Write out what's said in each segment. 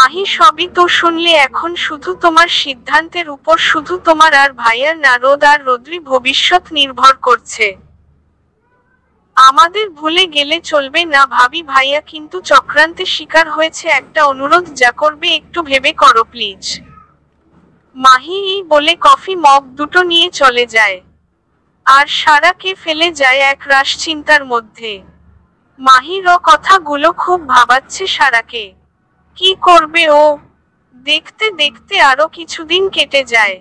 মাহি সবই তো শুনলে, এখন শুধু তোমার সিদ্ধান্তের উপর শুধু তোমার আর ভাইয়ার না, রোদ আর রোদ্রি ভবিষ্যৎ নির্ভর করছে। আমাদের ভুলে গেলে চলবে না ভাবি। ভাইয়া কিন্তু চক্রান্তে শিকার হয়েছে। একটা অনুরোধ, যা করবে একটু ভেবে করো প্লিজ। মাহি এই বলে কফি মগ দুটো নিয়ে চলে যায়। আর সারাকে ফেলে যায় এক রাশ চিন্তার মধ্যে। মাহির কথাগুলো খুব ভাবাচ্ছে সারাকে। কি করবে ও? দেখতে দেখতে আরো কিছুদিন কেটে যায়।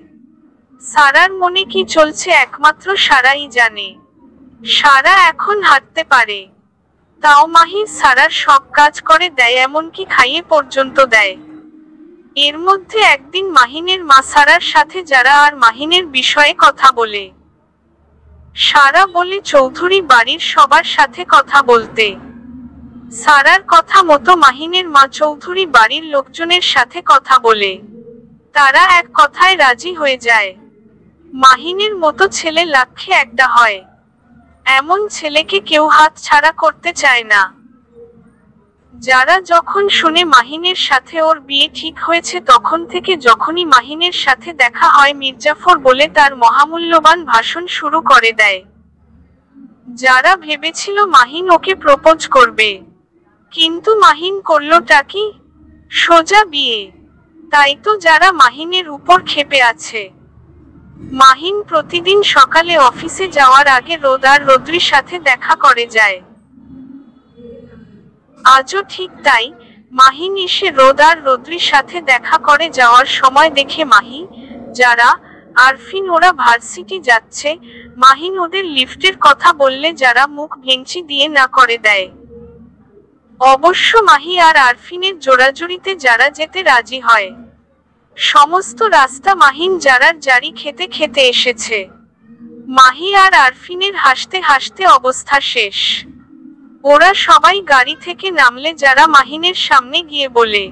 সারার মনে কি চলছে একমাত্র সারাই জানে। সারা এখন হাঁটতে পারে, তাও মাহি সারার সব কাজ করে দেয়, এমনকি খাইয়ে পর্যন্ত দেয়। এর মধ্যে একদিন মাহিনের মা সারার সাথে যারা আর মাহিনের বিষয়ে কথা বলে। সারা বলে চৌধুরী বাড়ির সবার সাথে কথা বলতে। সারার কথা মতো মাহিনের মা চৌধুরী বাড়ির লোকজনের সাথে কথা বলে। তারা এক কথায় রাজি হয়ে যায়। মাহিনের মতো ছেলে লাখে একটা হয়, এমন ছেলেকে কেউ হাত ছাড়া করতে চায় না। যারা যখন শুনে মাহিনের সাথে ওর বিয়ে ঠিক হয়েছে, তখন থেকে যখনই মাহিনের সাথে দেখা হয়, মির্জাফর বলে তার মহামূল্যবান ভাষণ শুরু করে দেয়। যারা ভেবেছিল মাহিন ওকে প্রপোজ করবে, কিন্তু মাহিন করলোটা কি? সোজা বিয়ে। তাই তো যারা মাহিনের উপর ক্ষেপে আছে। মাহিন প্রতিদিন সকালে অফিসে যাওয়ার আগে রোদ আর রোদ্রির সাথে দেখা করে যায়। আজও ঠিক তাই। মাহিন এসে রোদ আর রোদ্রির সাথে দেখা করে যাওয়ার সময় দেখে মাহি, যারা, আরফিন ওরা ভার্সিটি যাচ্ছে। মাহিন ওদের লিফটের কথা বললে যারা মুখ ভেঙচি দিয়ে না করে দেয়। অবশ্য মাহি আর আরফিনের জোড়াজুড়িতে যারা যেতে রাজি হয়। সমস্ত রাস্তা মাহিন যারার জারি খেতে খেতে এসেছে। মাহি আর আরফিনের হাসতে হাসতে অবস্থা শেষ। ওরা সবাই গাড়ি থেকে নামলে যারা মাহিনের সামনে গিয়ে বলে,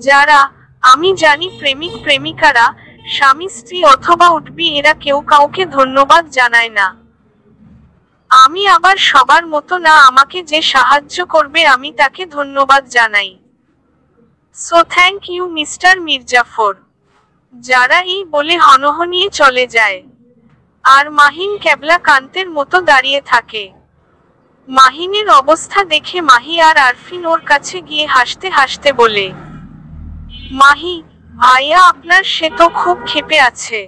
যারা, আমি জানি প্রেমিক প্রেমিকারা, স্বামী স্ত্রী অথবা উঠবি, এরা কেউ কাউকে ধন্যবাদ জানায় না। আমি আবার সবার মতো না, আমাকে যে সাহায্য করবে আমি তাকে ধন্যবাদ জানাই। So thank you mister Mirjafar. যারা এই বলে হনহনিয়ে চলে যায়। আর মাহিন ক্যাবলা কান্তের মতো দাঁড়িয়ে থাকে। মাহিনের অবস্থা দেখে মাহি আর আরফিন ওর কাছে গিয়ে হাসতে হাসতে বলে, মাহি ভাইয়া আপনার, সে তো খুব ক্ষেপে আছে।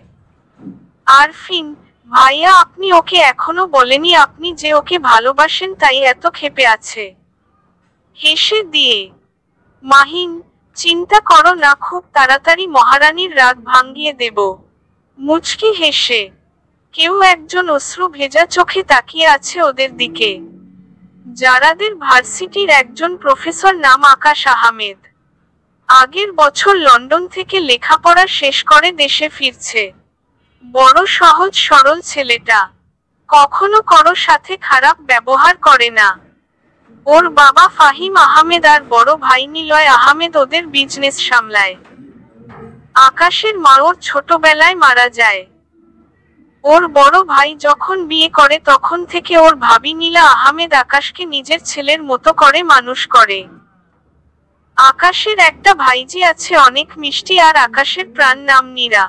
আরফিন, ভাইয়া আপনি ওকে এখনো বলেনি আপনি যে ওকে ভালোবাসেন, তাই এত ক্ষেপে আছে। হেসে দিয়ে মাহিন, চিন্তা করো না, খুব তাড়াতাড়ি মহারানীর রাগ ভাঙিয়ে দেব। মুচকি হেসে কেউ একজন অশ্রু ভেজা চোখে তাকিয়ে আছে ওদের দিকে। যারাদের ভার্সিটির একজন প্রফেসর, নাম আকাশ আহমেদ। আগের বছর লন্ডন থেকে লেখাপড়া শেষ করে দেশে ফিরছে। বড় সহজ সরল ছেলেটা, কখনো কারো সাথে খারাপ ব্যবহার করে না। ওর বাবা ফাহিম আহমেদ আর বড় ভাই নিলয় আহমেদ ওদের বিজনেস সামলায়। আকাশের মা ওর ছোটবেলায় মারা যায়। ওর বড় ভাই যখন বিয়ে করে তখন থেকে ওর ভাবি নীলা আহমেদ আকাশকে নিজের ছেলের মতো করে মানুষ করে। আকাশের একটা ভাইজি আছে অনেক মিষ্টি, আর আকাশের প্রাণ নাম নীরা।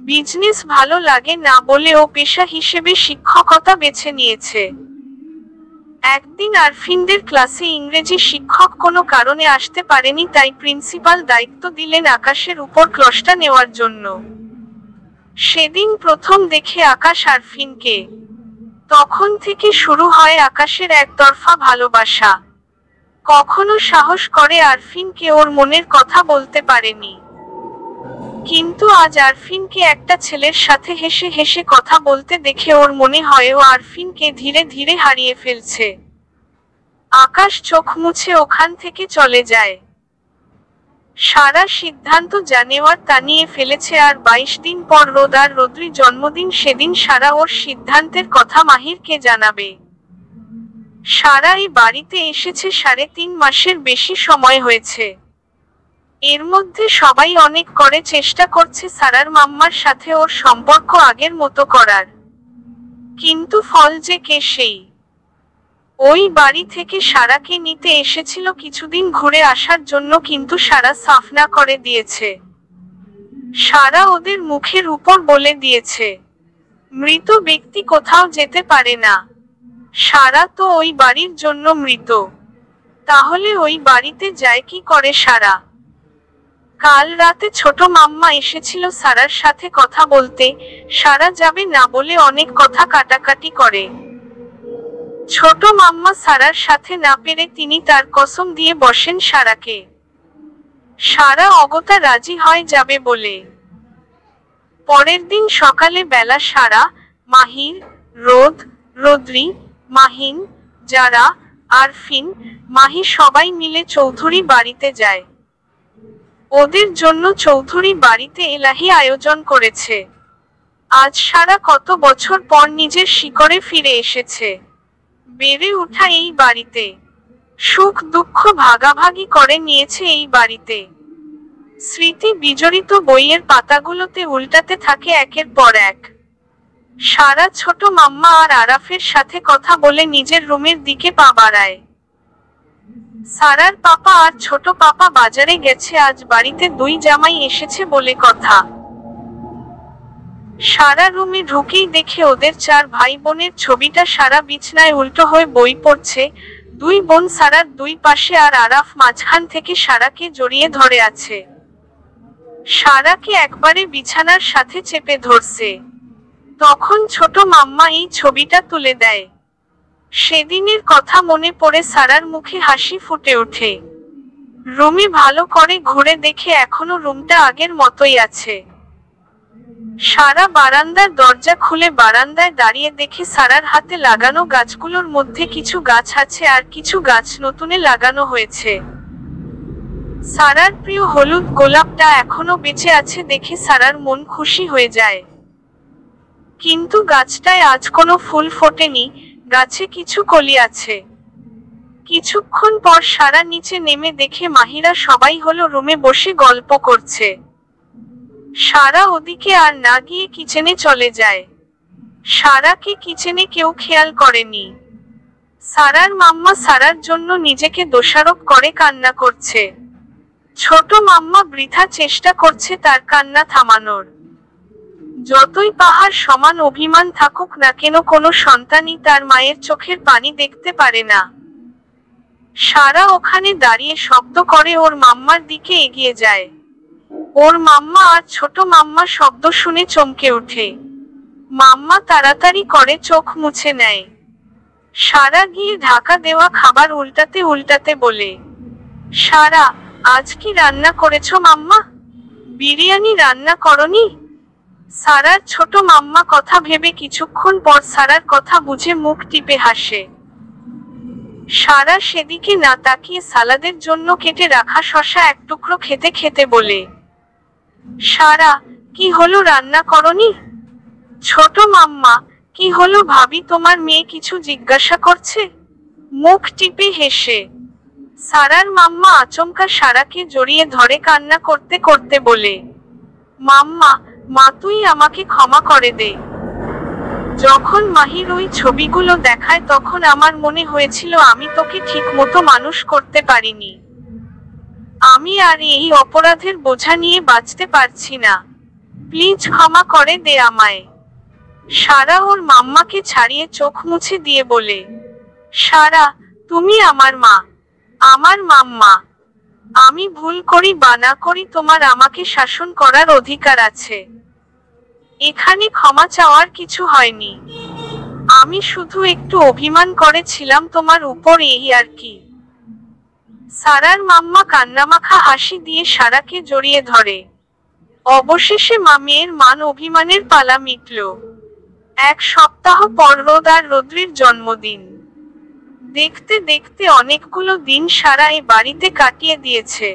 বিজনেস ভালো লাগে না বলে ও পেশা হিসেবে শিক্ষকতা বেছে নিয়েছে। একদিন আরফিনদের ক্লাসে ইংরেজি শিক্ষক কোনো কারণে আসতে পারেনি, তাই প্রিন্সিপাল দায়িত্ব দিলেন আকাশের উপর ক্লাসটা নেওয়ার জন্য। সেদিন প্রথম দেখে আকাশ আরফিনকে। তখন থেকে শুরু হয় আকাশের একতরফা ভালোবাসা। কখনো সাহস করে আরফিনকে ওর মনের কথা বলতে পারেনি, কিন্তু আজ আরফিনকে একটা ছেলের সাথে হেসে হেসে কথা বলতে দেখে ওর মনে হয় ও আরফিনকে ধীরে ধীরে হারিয়ে ফেলছে। আকাশ চোখ মুছে ওখান থেকে চলে যায়। সারা সিদ্ধান্ত যা নেওয়ার তা নিয়ে ফেলেছে, আর 22 দিন পর রোদ আর রোদ্রি জন্মদিন। সেদিন সারা ওর সিদ্ধান্তের কথা মাহিরকে জানাবে। সারা এই বাড়িতে এসেছে 3.5 মাসের বেশি সময় হয়েছে। এর মধ্যে সবাই অনেক করে চেষ্টা করছে সারার মাম্মার সাথে ওর সম্পর্ক আগের মতো করার, কিন্তু ফল যে কে সেই। ওই বাড়ি থেকে সারাকে নিতে এসেছিল কিছুদিন ঘুরে আসার জন্য, কিন্তু সারা সাফ না করে দিয়েছে। সারা ওদের মুখের উপর বলে দিয়েছে মৃত ব্যক্তি কোথাও যেতে পারে না। সারা তো ওই বাড়ির জন্য মৃত, তাহলে ওই বাড়িতে যায় কি করে সারা? কাল রাতে ছোট মাম্মা এসেছিল সারার সাথে কথা বলতে। সারা যাবে না বলে অনেক কথা কাটাকাটি করে। ছোট মাম্মা সারার সাথে না পেরে তিনি তার কসম দিয়ে বসেন সারাকে। সারা অগত্যা রাজি হয় যাবে বলে। পরের দিন সকালে বেলা সারা, মাহির, রোদ্রি, মাহিন, যারা, আরফিন, মাহি সবাই মিলে চৌধুরী বাড়িতে যায়। ওদের জন্য চৌধুরী বাড়িতে এলাহি আয়োজন করেছে। আজ সারা কত বছর পর নিজের শিকড়ে ফিরে এসেছে। বেড়ে ওঠা এই বাড়িতে, সুখ দুঃখ ভাগাভাগি করে নিয়েছে এই বাড়িতে। স্মৃতি বিজড়িত বইয়ের পাতাগুলোতে উল্টাতে থাকে একের পর এক। সারা ছোট মাম্মা আর আরাফের সাথে কথা বলে নিজের রুমের দিকে পা বাড়ায়। সারার পাপা আর ছোট পাপা বাজারে গেছে, আজ বাড়িতে দুই জামাই এসেছে বলে কথা। সারা রুমে ঢুকেই দেখে ওদের চার ভাই বোনের ছবিটা। সারা বিছনায় উল্টো হয়ে বই পড়ছে। দুই বোন সারার দুই পাশে, আর আরাফ মাঝখান থেকে সারাকে জড়িয়ে ধরে আছে। সারাকে একবারে বিছানার সাথে চেপে ধরছে। তখন ছোট মাম্মা এই ছবিটা তুলে দেয়। সেদিনের কথা মনে পড়ে সারার মুখে হাসি ফুটে ওঠে। রুমে ভালো করে ঘুরে দেখে এখনো রুমটা আগের মতোই আছে। সারা বারান্দার দরজা খুলে বারান্দায় দাঁড়িয়ে দেখে সারার হাতে লাগানো গাছগুলোর মধ্যে কিছু গাছ আছে আর কিছু গাছ নতুনে লাগানো হয়েছে। সারার প্রিয় হলুদ গোলাপটা এখনো বেঁচে আছে দেখে সারার মন খুশি হয়ে যায়। কিন্তু গাছটায় আজ কোনো ফুল ফোটেনি, গাছে কিছু কলি আছে। কিছুক্ষণ পর সারা নিচে নেমে দেখে মাহিরা সবাই হলো রুমে বসে গল্প করছে। সারা ওদিকে আর না গিয়ে কিচেনে চলে যায়। সারাকে কিচেনে কেউ খেয়াল করেনি। সারার মাম্মা সারার জন্য নিজেকে দোষারোপ করে কান্না করছে। ছোট মাম্মা বৃথা চেষ্টা করছে তার কান্না থামানোর। যতই পাহাড় সমান অভিমান থাকুক না কেন, কোনো সন্তানই তার মায়ের চোখের পানি দেখতে পারে না। সারা ওখানে দাঁড়িয়ে শব্দ করে ওর মাম্মার দিকে এগিয়ে যায়। ওর মাম্মা আর ছোট মাম্মা শব্দ শুনে চমকে ওঠে। মাম্মা তাড়াতাড়ি করে চোখ মুছে নেয়। সারা গিয়ে ঢাকা দেওয়া খাবার উল্টাতে উল্টাতে বলে, সারা, আজ কি রান্না করেছো মাম্মা? বিরিয়ানি রান্না করনি? সারার ছোট মাম্মা কথা ভেবে কিছুক্ষণ পর সারার কথা বুঝে মুখ টিপে হাসে। সারা সেদিকে না তাকিয়ে সালাদের জন্য কেটে রাখা শসা এক টুকরো খেতে খেতে বলে, সারা, কি হলো, রান্না করনি? ছোট মাম্মা, কি হলো ভাবি, তোমার মেয়ে কিছু জিজ্ঞাসা করছে? মুখ টিপে হেসে সারার মাম্মা আচমকা সারাকে জড়িয়ে ধরে কান্না করতে করতে বলে, মাম্মা, মা তুই আমাকে ক্ষমা করে দে। যখন মাহির ওই ছবিগুলো দেখায় তখন আমার মনে হয়েছিল আমি তোকে ঠিক মতো মানুষ করতে পারিনি। আমি আর এই অপরাধের বোঝা নিয়ে বাঁচতে পারছি না। প্লিজ ক্ষমা করে দে আমায়। সারা ওর মাম্মাকে ছাড়িয়ে চোখ মুছে দিয়ে বলে, সারা, তুমি আমার মা, আমার মাম্মা। আমি ভুল করি বা না করি তোমার আমাকে শাসন করার অধিকার আছে। এখানে ক্ষমা চাওয়ার কিছু হয়নি। আমি শুধু একটু অভিমান করেছিলাম তোমার উপর, এই আর কি। সারার মাম্মা কান্নামাখা হাসি দিয়ে সারাকে জড়িয়ে ধরে। অবশেষে মেয়ের মান অভিমানের পালা মিটল। এক সপ্তাহ পর রোদ আর রোদ্রির জন্মদিন। দেখতে দেখতে অনেকগুলো দিন সারা এ বাড়িতে কাটিয়ে দিয়েছে।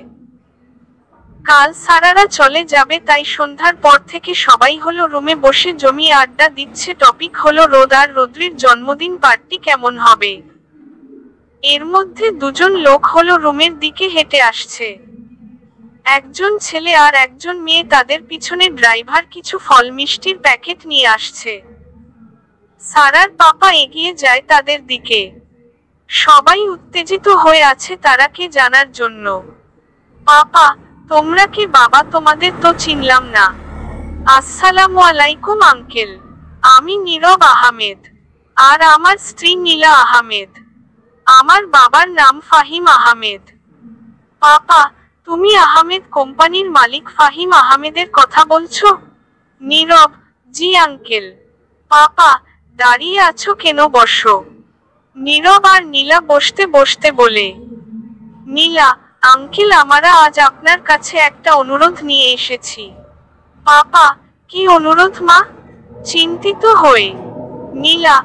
কাল সারারা চলে যাবে, তাই সন্ধ্যার পর থেকে সবাই হলো রুমে বসে জমিয়ে আড্ডা দিচ্ছে। টপিক হলো রোদ আর রোদ্রির জন্মদিন পার্টি কেমন হবে। এর মধ্যে দুজন লোক হলো রুমের দিকে হেঁটে আসছে। একজন ছেলে আর একজন মেয়ে, তাদের পিছনে ড্রাইভার কিছু ফল মিষ্টির প্যাকেট নিয়ে আসছে। সারার পাপা এগিয়ে যায় তাদের দিকে। সবাই উত্তেজিত হয়ে আছে তারাকে জানার জন্য। পাপা, তোমরা কি বাবা? তোমাদের তো চিনলাম না। আসসালামু আলাইকুম আঙ্কেল, আমি নীরব আহমেদ, আর আমার স্ত্রী নীলা আহমেদ। আমার বাবার নাম ফাহিম আহমেদ। পাপা, তুমি আহমেদ কোম্পানির মালিক ফাহিম আহমেদের কথা বলছো? নীরব: জি আঙ্কেল। পাপা, দাঁড়িয়ে আছো কেন? বসো। নীরব আর নীলা বসতে বসতে বলে, নীলা: আঙ্কেল, আমরা আজ আপনার কাছে একটা অনুরোধ নিয়ে এসেছি। পাপা: কি অনুরোধ মা? চিন্তিত হয়ে নীলা: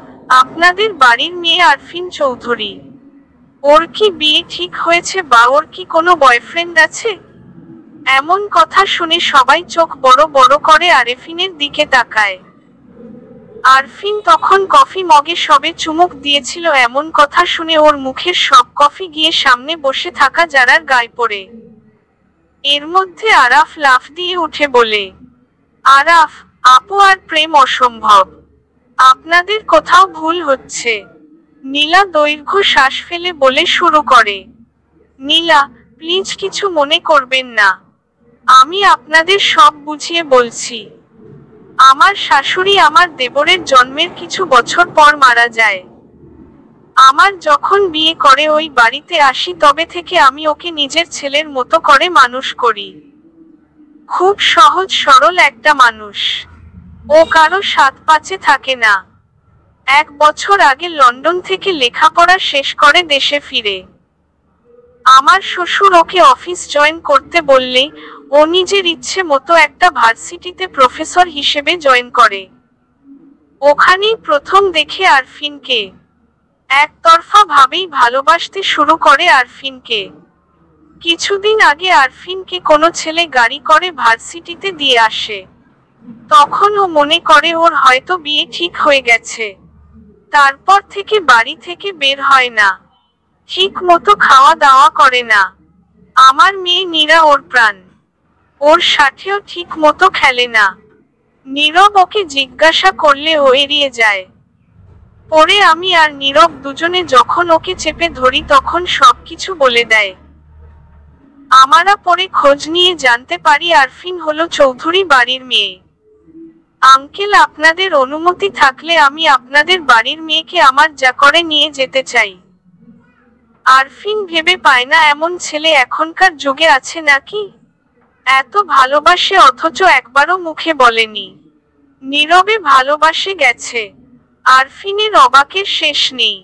আপনাদের বাড়ির মেয়ে আরফিন চৌধুরী, ওর কি বিয়ে ঠিক হয়েছে বা ওর কি কোনো বয়ফ্রেন্ড আছে? এমন কথা শুনে সবাই চোখ বড় বড় করে আরফিনের দিকে তাকায়। আরফিন তখন কফি মগে সবে চুমুক দিয়েছিল। এমন কথা শুনে ওর মুখের সব কফি গিয়ে সামনে বসে থাকা যারার গায়ে পড়ে। এর মধ্যে আরাফ লাফ দিয়ে উঠে বলে, আরাফ আপু, আর প্রেম অসম্ভব, আপনাদের কোথাও ভুল হচ্ছে। নীলা দীর্ঘ শ্বাস ফেলে বলে শুরু করে, নীলা প্লিজ কিছু মনে করবেন না, আমি আপনাদের সব বুঝিয়ে বলছি। আমার শাশুড়ি আমার দেবরের জন্মের কিছু বছর পর মারা যায়। আমার যখন বিয়ে করে ওই বাড়িতে আসি তবে থেকে আমি ওকে নিজের ছেলের মতো করে মানুষ করি। খুব সহজ সরল একটা মানুষ। ও কারো সাত পাঁচে থাকে না। 1 বছর আগে লন্ডন থেকে লেখাপড়া শেষ করে দেশে ফিরে আমার শ্বশুর ওকে অফিস জয়েন করতে বললে ও নিজের ইচ্ছে মতো একটা ভার্সিটিতে প্রফেসর হিসেবে জয়েন করে। ওখানেই প্রথম দেখে আরফিনকে। একতরফা ভাবেই ভালোবাসতে শুরু করে আরফিনকে। কিছুদিন আগে আরফিনকে কোনো ছেলে গাড়ি করে ভার্সিটিতে দিয়ে আসে। তখন ও মনে করে ওর হয়তো বিয়ে ঠিক হয়ে গেছে। তারপর থেকে বাড়ি থেকে বের হয় না, ঠিক মতো খাওয়া দাওয়া করে না। আমার মেয়ে নীরা ওর প্রাণ, ওর সাথেও ঠিক মতো খেলে না। নীরব ওকে জিজ্ঞাসা করলে ও এড়িয়ে যায়। পরে আমি আর নীরব দুজনে যখন ওকে চেপে ধরি তখন সবকিছু বলে দেয়। আমরা পরে খোঁজ নিয়ে জানতে পারি আরফিন হলো চৌধুরী বাড়ির মেয়ে। আঙ্কেল, আপনাদের অনুমতি থাকলে আমি আপনাদের বাড়ির মেয়েকে আমার যা করে নিয়ে যেতে চাই। আরফিন ভেবে পায় না এমন ছেলে এখনকার যুগে আছে নাকি, এত ভালোবাসে অথচ একবারও মুখে বলেনি। নীরবে ভালোবাসে গেছে। আরফিনের অবাকের শেষ নেই।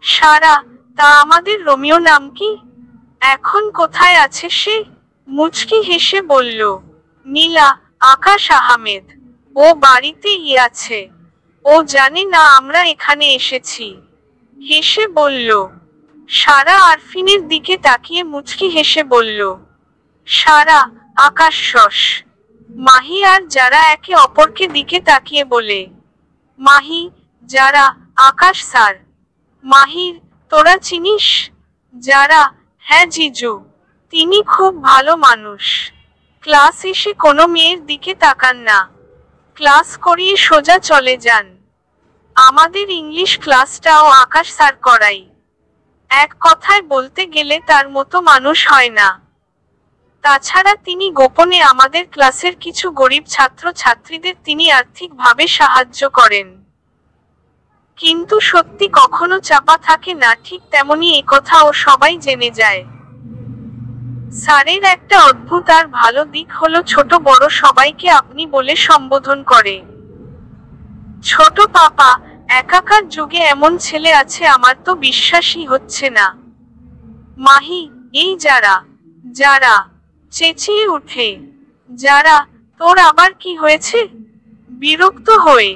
সারা: তা আমাদের রোমিও নাম কি? এখন কোথায় আছে সে? মুচকি হেসে বলল নীলা, আকাশ আহমেদ। ও বাড়িতেই আছে। ও জানে না আমরা এখানে এসেছি। হেসে বলল সারা আরফিনের দিকে তাকিয়ে মুচকি হেসে বলল, সারা, আকাশ শশ। মাহি আর যারা একে অপরকে দিকে তাকিয়ে বলে, মাহি, যারা, আকাশ স্যার। মাহির: তোরা চিনিস? যারা: হ্যাঁ জিজু, তিনি খুব ভালো মানুষ। ক্লাস এসে কোনো মেয়ের দিকে তাকান না, ক্লাস করিয়ে সোজা চলে যান। আমাদের ইংলিশ ক্লাসটাও আকাশ স্যার করাই। এক কথায় বলতে গেলে তার মতো মানুষ হয় না। তাছাড়া তিনি গোপনে আমাদের ক্লাসের কিছু গরিব ছাত্র ছাত্রীদের তিনি আর্থিকভাবে সাহায্য করেন। কিন্তু সত্যি কখনো চাপা থাকে না, ঠিক তেমনি একথাও সবাই জেনে যায়। স্যারের একটা অদ্ভুত আর ভালো দিক হলো ছোট বড় সবাইকে আপনি বলে সম্বোধন করে। ছোট পাপা, একাকার যুগে এমন ছেলে আছে আমার তো বিশ্বাসই হচ্ছে না। মাহি: এই যারা, যারা। চেঁচিয়ে উঠে যারা: তোর আবার কি হয়েছে? বিরক্ত হয়ে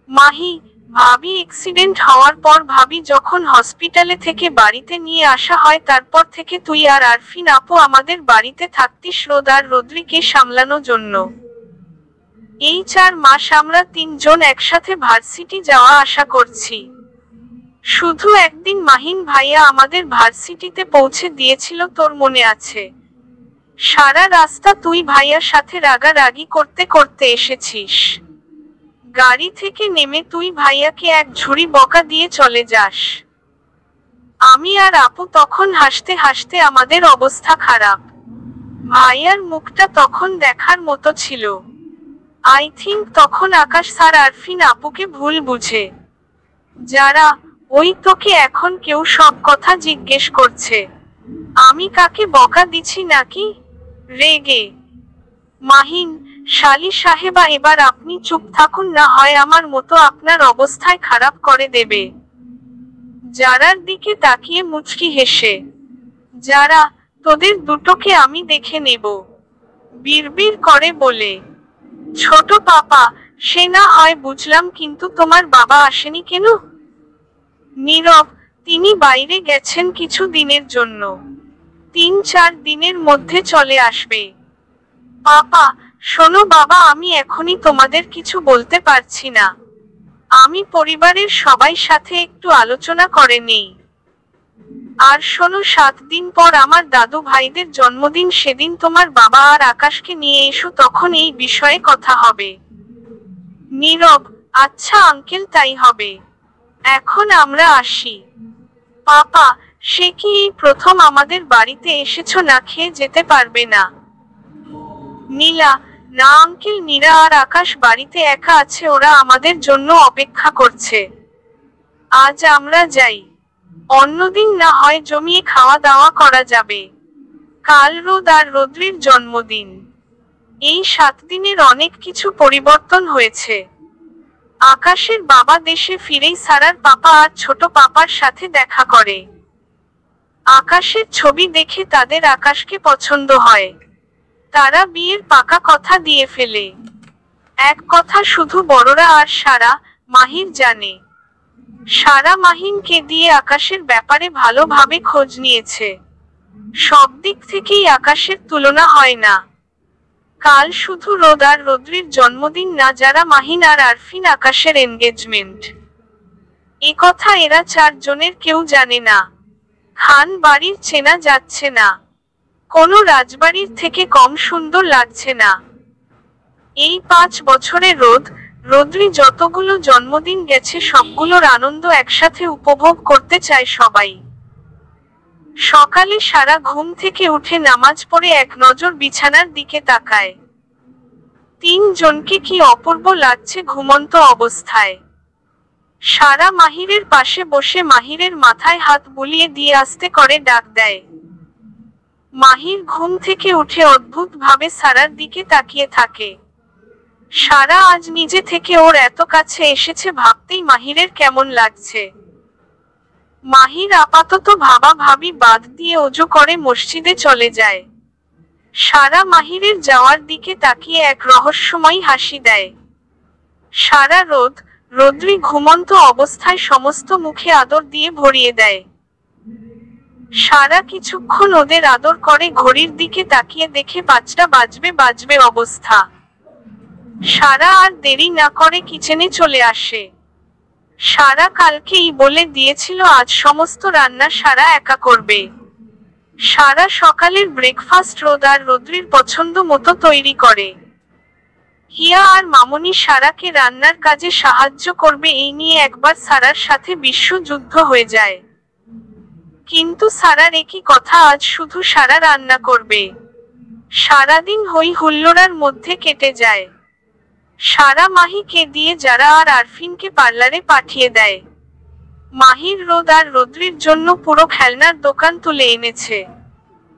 মাহি: ভাবি অ্যাক্সিডেন্ট হওয়ার পর ভাবি যখন হসপিটালে থেকে বাড়িতে নিয়ে আসা হয় তারপর থেকে তুই আর আরফিন আপু আমাদের বাড়িতে থাকতিস রোদ আর রোদ্রিকে সামলানোর জন্য। এই 4 মাস আমরা 3 জন একসাথে ভার্সিটি যাওয়া আসা করছি। শুধু একদিন মাহিন ভাইয়া আমাদের ভার্সিটিতে পৌঁছে দিয়েছিল, তোর মনে আছে? সারা রাস্তা তুই ভাইয়ার সাথে রাগারাগি করতে করতে এসেছিস। গাড়ি থেকে নেমে তুই ভাইয়াকে এক ঝুড়ি বকা দিয়ে চলে যাস। আমি আর আপু তখন হাসতে হাসতে আমাদের অবস্থা খারাপ। ভাইয়ার মুখটা তখন দেখার মতো ছিল। আই থিংক তখন আকাশ স্যার আরফিন আপুকে ভুল বুঝে। যারা, ওই তোকে এখন কেউ সব কথা জিজ্ঞেস করছে। আমি কাকে বকা দিছি নাকি? রেগে মাহিন, শালি সাহেবা এবার আপনি চুপ থাকুন, না হয় আমার মতো আপনার অবস্থায় খারাপ করে দেবে। যারার দিকে তাকিয়ে মুচকি হেসে, যারা, তোদের দুটোকে আমি দেখে নেব, বিড়বিড় করে বলে। ছোট পাপা, সে না হয় বুঝলাম, কিন্তু তোমার বাবা আসেনি কেন? নীরব, তিনি বাইরে গেছেন কিছু দিনের জন্য, 3-4 দিনের মধ্যে চলে আসবে। পাপা, শোনো বাবা, আমি এখনই তোমাদের কিছু বলতে পারছি না। আমি পরিবারের সবাই সাথে একটু আলোচনা করে নেই। আর শোনো, 7 দিন পর আমার দাদু ভাইদের জন্মদিন, সেদিন তোমার বাবা আর আকাশকে নিয়ে এসো, তখন এই বিষয়ে কথা হবে। নীরব, আচ্ছা আঙ্কেল, তাই হবে। এখন আমরা আসি। পাপা, সে কি এই প্রথম আমাদের বাড়িতে এসেছো? না খেয়ে যেতে পারবে না? নীলা, না আঙ্কেল, নীরা আর আকাশ বাড়িতে একা আছে, ওরা আমাদের জন্য অপেক্ষা করছে। আজ আমরা যাই, অন্যদিন না হয় জমিয়ে খাওয়া দাওয়া করা যাবে। কাল রোদ আর রোদ্রির জন্মদিন। এই 7 দিনের অনেক কিছু পরিবর্তন হয়েছে। আকাশের বাবা দেশে ফিরেই সারার পাপা আর ছোট পাপার সাথে দেখা করে। আকাশের ছবি দেখে তাদের আকাশকে পছন্দ হয়। তারা বিয়ের পাকা কথা দিয়ে ফেলে। এক কথা শুধু বড়রা আর সারা, মাহির জানে। সারা মাহিনকে দিয়ে আকাশের ব্যাপারে ভালোভাবে খোঁজ নিয়েছে। সব দিক থেকেই আকাশের তুলনা হয় না। কাল শুধু রোদ আর রোদ্রির জন্মদিন না, যারা মাহিন আর আরফিন আকাশের এনগেজমেন্ট। এ কথা এরা 4 জনের কেউ জানে না। খান বাড়ির চেনা যাচ্ছে না, কোনো রাজবাড়ির থেকে কম সুন্দর লাগছে না। এই 5 বছরে রোদ, রোদ্রি যতগুলো জন্মদিন গেছে, সবগুলোর আনন্দ একসাথে উপভোগ করতে চায় সবাই। সকালে সারা ঘুম থেকে উঠে নামাজ পড়ে এক নজর বিছানার দিকে তাকায়। 3 জনকে কি অপূর্ব লাগছে ঘুমন্ত অবস্থায়। সারা মাহিরের পাশে বসে মাহিরের মাথায় হাত বুলিয়ে দিয়ে আস্তে করে ডাক দেয়। মাহির ঘুম থেকে উঠে অদ্ভুত ভাবে সারার দিকে তাকিয়ে থাকে। সারা আজ নিজে থেকে ওর এত কাছে এসেছে ভাবতেই মাহিরের কেমন লাগছে। মাহির আপাতত ভাবা ভাবি বাদ দিয়ে অজু করে মসজিদে চলে যায়। সারা মাহিরের যাওয়ার দিকে তাকিয়ে এক রহস্যময় হাসি দেয়। সারা রোদ, রোদ্রি ঘুমন্ত অবস্থায় সমস্ত মুখে আদর দিয়ে ভরিয়ে দেয়। সারা কিছুক্ষণ ওদের আদর করে ঘড়ির দিকে তাকিয়ে দেখে 5টা বাজবে অবস্থা। সারা আর দেরি না করে কিচেনে চলে আসে। সারা কালকেই বলে দিয়েছিল আজ সমস্ত রান্না সারা একা করবে। সারা সকালের ব্রেকফাস্ট রোদ আর রোদ্রির পছন্দ মতো তৈরি করে। হিয়া আর মামনি সারাকে রান্নার কাজে সাহায্য করবে, এই নিয়ে একবার সারার সাথে বিশ্বযুদ্ধ হয়ে যায়। কিন্তু সারার একই কথা, আজ শুধু সারা রান্না করবে। সারাদিন হই হুল্লোড়ার মধ্যে কেটে যায়। সারা মাহিকে দিয়ে যারা আর আরফিনকে পার্লারে পাঠিয়ে দেয়। মাহির রোদ আর রোদ্রির জন্য পুরো খেলনার দোকান তুলে এনেছে।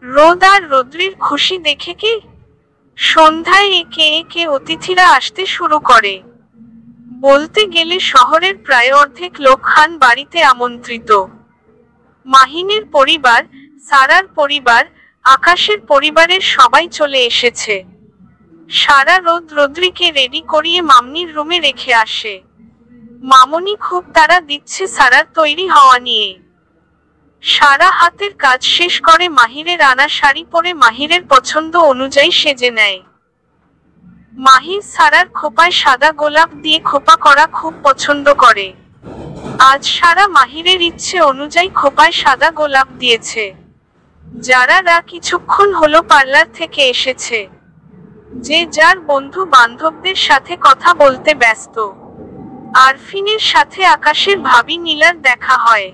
রোদ আর রোদ্রির খুশি দেখে কি সন্ধ্যায় একে একে অতিথিরা আসতে শুরু করে। বলতে গেলে শহরের প্রায় অর্ধেক লোক খান বাড়িতে আমন্ত্রিত। মাহিনের পরিবার, সারার পরিবার, আকাশের পরিবারের সবাই চলে এসেছে। সারা রোদ রোদ্রিকে রেডি করিয়ে মামনির রুমে রেখে আসে। মামনি খুব তাড়া দিচ্ছে সারার তৈরি হওয়া নিয়ে। সারা হাতের কাজ শেষ করে মাহিরের আনা শাড়ি পরে মাহিরের পছন্দ অনুযায়ী সেজে নেয়। মাহির সারার খোপায় সাদা গোলাপ দিয়ে খোপা করা খুব পছন্দ করে। আজ সারা মাহিরের ইচ্ছে অনুযায়ী খোপায় সাদা গোলাপ দিয়েছে। যারা কিছুক্ষণ হলো পার্লার থেকে এসেছে। যে যার বন্ধু বান্ধবদের সাথে কথা বলতে ব্যস্ত। আরফিনের সাথে আকাশের ভাবি নীলার দেখা হয়।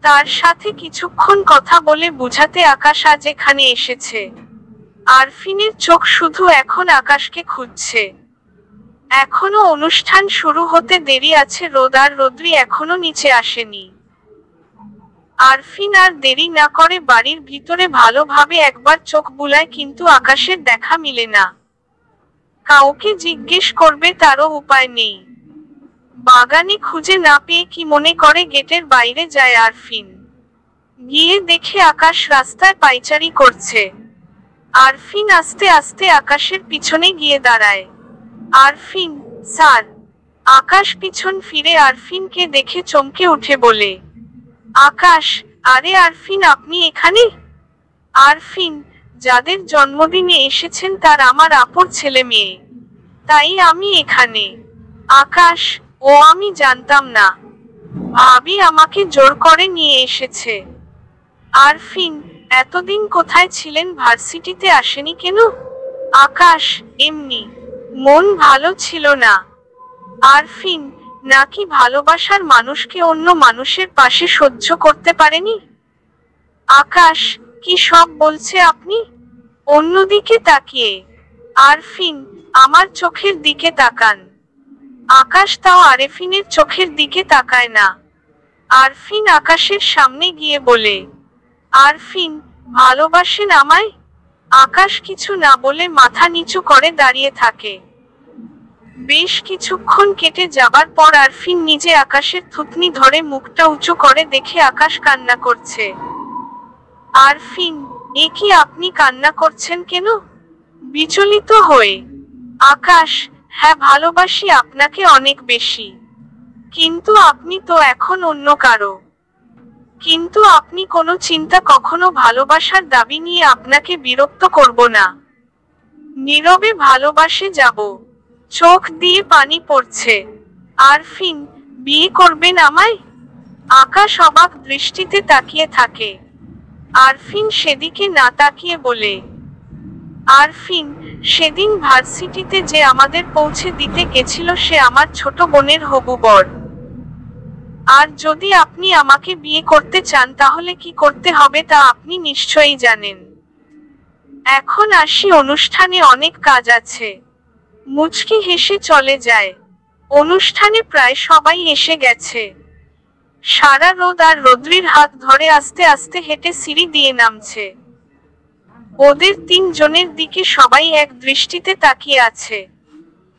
তার সাথে কিছুক্ষণ কথা বলে বুঝাতে আকাশ আজ এখানে এসেছে। আরফিনের চোখ শুধু এখন আকাশকে খুঁজছে। এখনো অনুষ্ঠান শুরু হতে দেরি আছে, রোদ আর রোদ্রি এখনো নিচে আসেনি। আরফিন আর দেরি না করে বাড়ির ভিতরে ভালোভাবে একবার চোখ বুলায়, কিন্তু আকাশের দেখা মিলে না। কাউকে জিজ্ঞেস করবে তারও উপায় নেই। বাগানে খুঁজে না পেয়ে কি মনে করে গেটের বাইরে যায় আরফিন। গিয়ে দেখে আকাশ রাস্তায় পায়চারি করছে। আরফিন আস্তে আস্তে আকাশের পিছনে গিয়ে দাঁড়ায়। আরফিন, স্যার। আকাশ পিছন ফিরে আরফিনকে দেখে চমকে উঠে বলে, আকাশ, আরে আরফিন, আপনি এখানে? আরফিন, যাদের জন্মদিনে এসেছেন তার আমার আপুর ছেলে মেয়ে, তাই আমি এখানে। আকাশ, ও আমি জানতাম না, ভাবি আমাকে জোর করে নিয়ে এসেছে। আরফিন, এতদিন কোথায় ছিলেন, ভার্সিটিতে আসেনি কেন? আকাশ, এমনি, মন ভালো ছিল না। আরফিন, নাকি ভালোবাসার মানুষকে অন্য মানুষের পাশে সহ্য করতে পারেনি? আকাশ, কি সব বলছে আপনি? অন্যদিকে তাকিয়ে আরফিন, আমার চোখের দিকে তাকান। আকাশ তাও আরফিনের চোখের দিকে তাকায় না। আরফিন আকাশের সামনে গিয়ে বলে, আরফিন, ভালোবাসেন আমায়? আকাশ কিছু না বলে মাথা নিচু করে দাঁড়িয়ে থাকে। বেশ কিছুক্ষণ কেটে যাবার পর আরফিন নিজে আকাশের থুতনি ধরে মুখটা উঁচু করে দেখে আকাশ কান্না করছে। আরফিন, এ কি, আপনি কান্না করছেন কেন? বিচলিত হয়ে আকাশ, হ্যাঁ, ভালোবাসি আপনাকে অনেক বেশি, কিন্তু আপনি তো এখন অন্য কারো। কিন্তু আপনি কোনো চিন্তা, কখনো ভালোবাসার দাবি নিয়ে আপনাকে বিরক্ত করব না। নীরবে ভালোবাসে যাব। চোখ দিয়ে পানি পড়ছে। আরফিন, বিয়ে করবেন আমায়? আকাশ অবাক দৃষ্টিতে তাকিয়ে থাকে। আরফিন সেদিকে না তাকিয়ে বলে, আরফিন, সেদিন ভার্সিটিতে যে আমাদের পৌঁছে দিতে গেছিল সে আমার ছোট বোনের হবু বর। আর যদি আপনি আমাকে বিয়ে করতে চান তাহলে কি করতে হবে তা আপনি নিশ্চয়ই জানেন। এখন আসি, অনুষ্ঠানে অনেক কাজ আছে। মুচকি হেসে চলে যায়। অনুষ্ঠানে প্রায় সবাই এসে গেছে। সারা রোদ আর রোদ্রির হাত ধরে আস্তে আস্তে হেঁটে সিঁড়ি দিয়ে নামছে। ওদের তিনজনের দিকে সবাই এক দৃষ্টিতে তাকিয়ে আছে।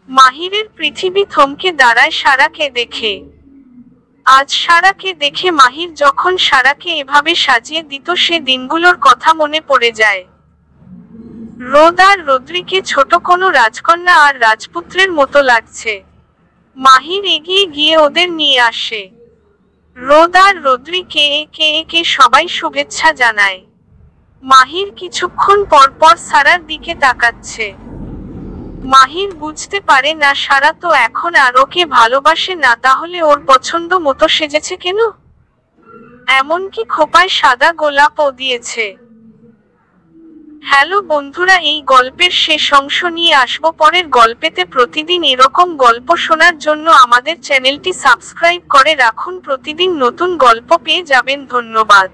মাহিরের পৃথিবী থমকে দাঁড়ায় সারাকে দেখে। আজ সারাকে দেখে মাহির যখন সারাকে এভাবে সাজিয়ে দিত সে দিনগুলোর কথা মনে পড়ে যায়। রোদ আর রোদ্রিকে ছোট কোনো রাজকন্যা আর রাজপুত্রের মতো লাগছে। মাহির এগিয়ে গিয়ে ওদের নিয়ে আসে। রোদ আর রোদ্রিকে একে একে সবাই শুভেচ্ছা জানায়। মাহির কিছুক্ষণ পর পর সারার দিকে তাকাচ্ছে। মাহির বুঝতে পারে না সারা তো এখন আর ওকে ভালোবাসে না, তাহলে ওর পছন্দ মতো সেজেছে কেন? এমনকি খোপায় সাদা গোলাপও দিয়েছে। হ্যালো বন্ধুরা, এই গল্পের শেষ অংশ নিয়ে আসবো পরের গল্পেতে। প্রতিদিন এরকম গল্প শোনার জন্য আমাদের চ্যানেলটি সাবস্ক্রাইব করে রাখুন। প্রতিদিন নতুন গল্প পেয়ে যাবেন। ধন্যবাদ।